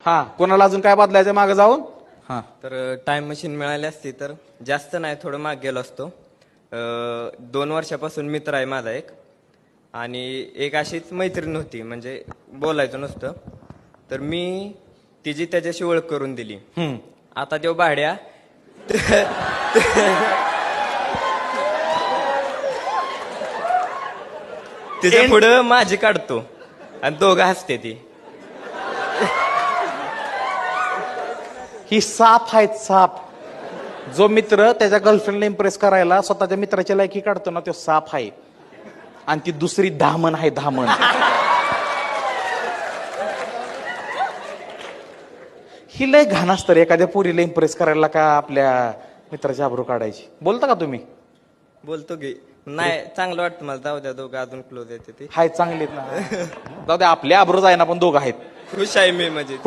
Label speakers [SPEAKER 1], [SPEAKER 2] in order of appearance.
[SPEAKER 1] हा, कोणाला अजून काय बदलायचं मागे जाऊन? हा,
[SPEAKER 2] तर टाइम मशीन मिळाली असती तर जास्त नाही, थोडं माग गेलो असतो. 2 वर्षापासून मित्र आहे माझा एक, आणि एक अशीच मैत्रीण होती, म्हणजे बोलायचं नसतं. तर मी तिची त्याच्याशी ओळख करून दिली. आता तो भाड्या तिच्या पुढं माझी काढतो आणि दोघं हसते ती.
[SPEAKER 1] ही साप आहेत, साप. जो मित्र त्याच्या गर्लफ्रेंडला इम्प्रेस करायला स्वतःच्या मित्राच्या लायकी काढतो ना, तो साप आहे. आणि ती दुसरी धामण आहे, धामण. ही लय घाण असतं रे, एखाद्या पोरीला इम्प्रेस करायला का आपल्या मित्राची आबरू काढायची. बोलता का तुम्ही?
[SPEAKER 2] बोलतो की नाही, चांगलं वाटतं मला. जाऊ द्या, दोघं अजून क्लोज येते ते.
[SPEAKER 1] हाय, चांगले ना. जाऊ दे, आपल्या आबरू जाय ना, पण दोघं आहेत.
[SPEAKER 2] खुश आहे मी म्हणजे.